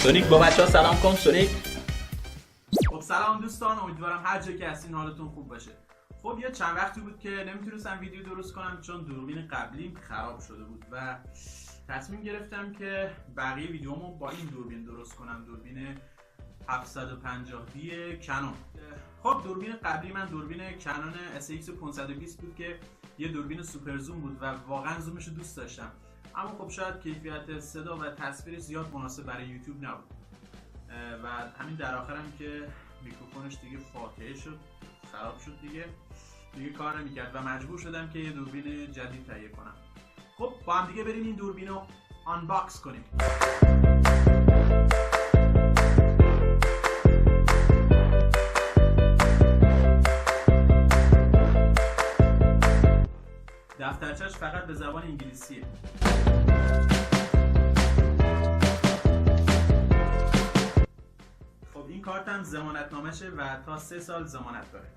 سونیک با بچه‌ها سلام کن. سونیک. خب سلام دوستان، امیدوارم هر جایی که هستین حالتون خوب باشه. خب یه چند وقتی بود که نمیتونستم ویدیو درست کنم چون دوربین قبلیم خراب شده بود و تصمیم گرفتم که بقیه ویدیومو با این دوربین درست کنم، دوربین 750D کنون. خب دوربین قبلی من دوربین کنون SX 520 بود که یه دوربین سوپر زوم بود و واقعا زومش رو دوست داشتم، اما خب شاید کیفیت صدا و تصویر زیاد مناسب برای یوتیوب نبود و همین در آخرم که میکروفونش دیگه فاتحه شد، خراب شد، دیگه کار نمیکرد و مجبور شدم که یه دوربین جدید تهیه کنم. خب با هم دیگه بریم این دوربین رو آنباکس کنیم. دفترچه‌اش فقط به زبان انگلیسیه. خب این کارت هم ضمانتنامه‌شه و تا 3 سال ضمانت داره.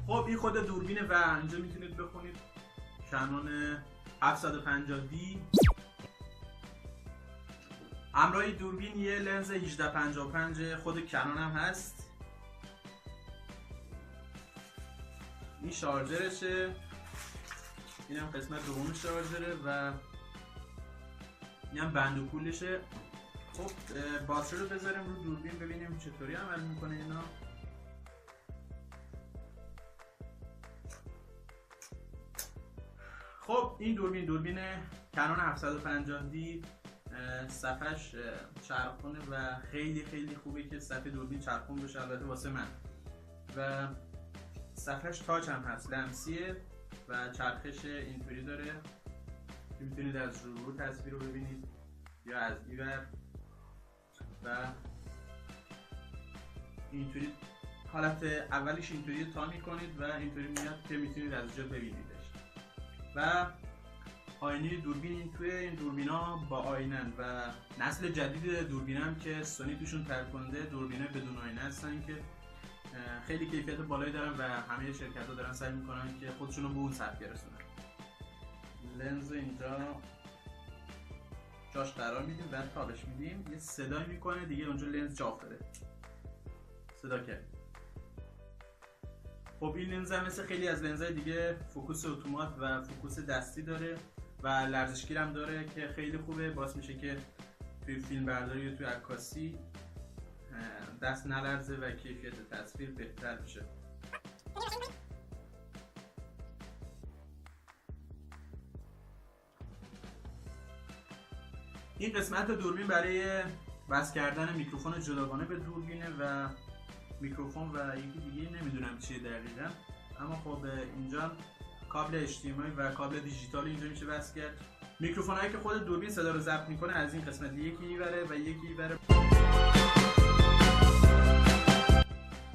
خب این خود دوربینه و اینجا میتونید بخونید کنون 750D. همراه دوربین یه لنز 1855 خود کنون هم هست. این شارژرشه، این هم قسمت دوم شارژره و این هم بند و کولشه. خب باتری رو بذاریم رو دوربین ببینیم چطوری عمل میکنه اینا. خب این دوربین کنون 750D صفحش چرخونه و خیلی خوبه که صفحه دوربین چرخون بشه، البته واسه من. و صفحش تاچ هم هست، لمسیه و چرخش اینطوری داره، میتونید از رو تصویر رو ببینید یا از اینور و اینطوری حالت اولش اینطوری تا میکنید و اینطوری میاد که میتونید از جا ببینیدش. و آینه دوربین این توی این دوربینا با آینن و نسل جدید دوربین هم که سونی توشون ترک کننده دوربینه بدون آینه هستن که خیلی کیفیت بالایی دارن و همه شرکت‌ها دارن سعی میکنن که خودشون رو به اون سطح برسونن. لنز اینجا جاش قرار میدیم و تابش میدیم، یه صدایی میکنه دیگه، اونجا لنز جا افتاده، صدا کرد. خب این لنز هم مثل خیلی از لنزهای دیگه فوکوس اتومات و فوکوس دستی داره و لرزشگیر هم داره که خیلی خوبه، باعث میشه که توی فیلم برداری و توی عکاسی دست نلرزه و کیفیت تصویر بهتر بشه. این قسمت دوربین برای وصل کردن میکروفون جداگانه به دوربینه و میکروفون و یکی دیگه نمیدونم چیه دقیقا، اما خب اینجا کابل HDMI و کابل دیجیتال اینجا میشه وصل کرد. میکروفون هایی که خود دوربین صدا رو ضبط میکنه از این قسمت یکی اینوره و یکی اینوره.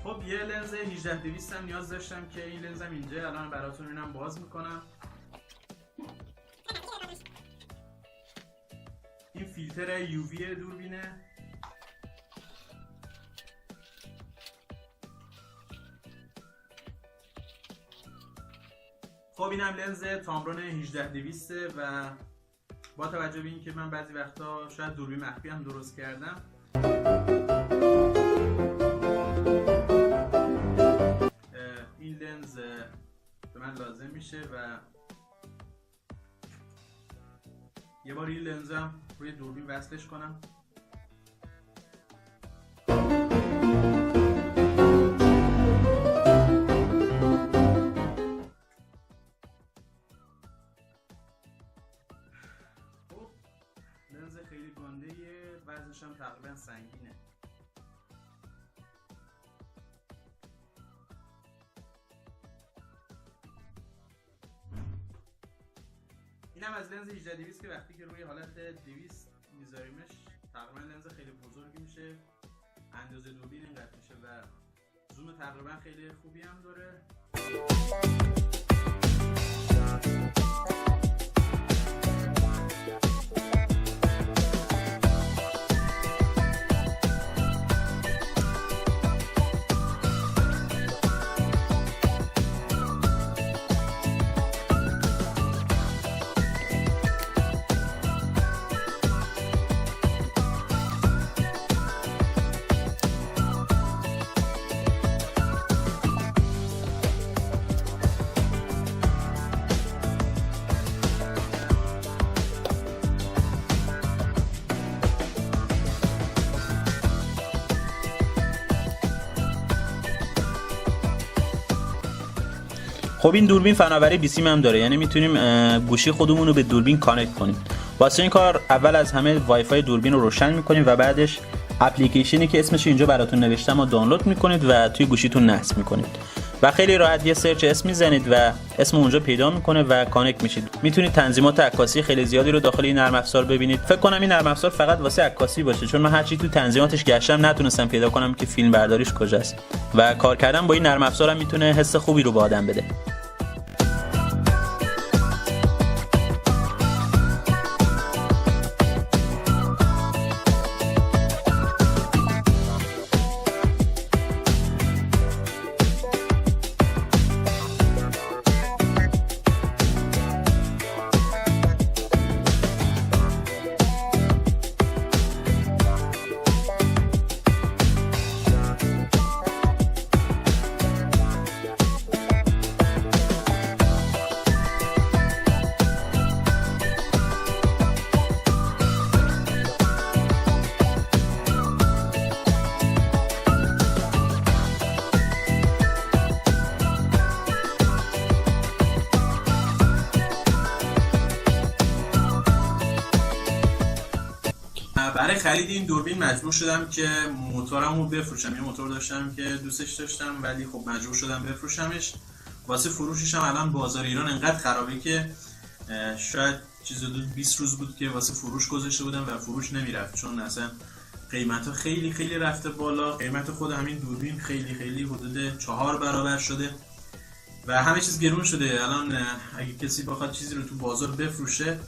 خب یه لنز 18-200 هم نیاز داشتم که این لنزم اینجا الان براتون اینم باز میکنم. این فیلتر یووی دوربینه. خب اینم لنز تامرون 18-200 و با توجه به اینکه من بعضی وقتا شاید دوربین مخفی هم درست کردم، این لنز به من لازم میشه و یه بار این لنزم روی دوربین وصلش کنم. خب لنز خیلی گنده یه، وزنش هم تقریبا سنگینه. اینم از لنز 18-200 که وقتی که روی حالت 200 میذاریمش تقریبا لنز خیلی بزرگی میشه، اندازه دوربین اینقدر میشه و زوم تقریبا خیلی خوبی هم داره. خب این دوربین فناوری بیسیم هم داره، یعنی میتونیم گوشی خودمون رو به دوربین کانکت کنیم. واسه این کار اول از همه وای فای دوربین رو روشن میکنیم و بعدش اپلیکیشنی که اسمش اینجا براتون نوشتم رو دانلود میکنید و توی گوشیتون نصب میکنید و خیلی راحت یه سرچ اسم میزنید و اسم اونجا پیدا میکنه و کانکت میشید. میتونید تنظیمات عکاسی خیلی زیادی رو داخل این نرم افزار ببینید. فکر کنم این نرم افزار فقط واسه عکاسی باشه، چون من هرچی تو تنظیماتش گشتم نتونستم پیدا کنم که فیلم برداریش کجاست و کار کردن با این نرم افزار هم میتونه حس خوبی رو به آدم بده. برای خرید این دوربین مجبور شدم که موتورم رو بفروشم. یه موتور داشتم که دوستش داشتم ولی خب مجبور شدم بفروشمش. واسه فروشش هم الان بازار ایران انقدر خرابه که شاید چیز حدود 20 روز بود که واسه فروش گذاشته بودم و فروش نمیرفت، چون اصلا قیمت ها خیلی خیلی رفته بالا. قیمت خود همین دوربین خیلی خیلی حدود 4 برابر شده و همه چیز گرون شده. الان اگه کسی بخواد چیزی رو تو بازار بفروشه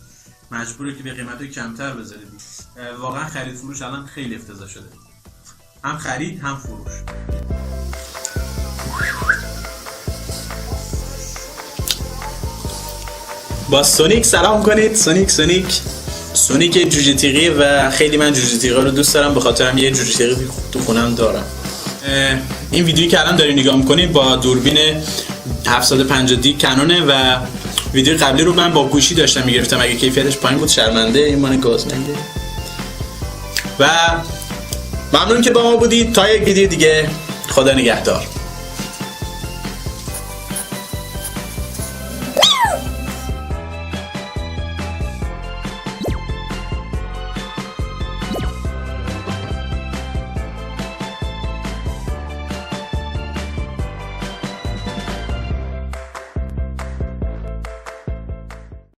مجبوره که به قیمت کمتر بذاره. واقعا خرید فروش الان خیلی افتضاح شده، هم خرید هم فروش. با سونیک سلام کنید. سونیک جوجه تیغی و خیلی من جوجه تیغی رو دوست دارم، به خاطرم یه جوجه تیغی تو خونم دارم. این ویدیویی که الان داری نگاه میکنید با دوربین 750D کانونه و ویدیو قبلی رو من با گوشی داشتم میگرفتم. اگه کیفیتش پایین بود شرمنده، این مال گازمنده. و ممنون که با ما بودید. تا یک ویدیو دیگه، خدا نگهدار.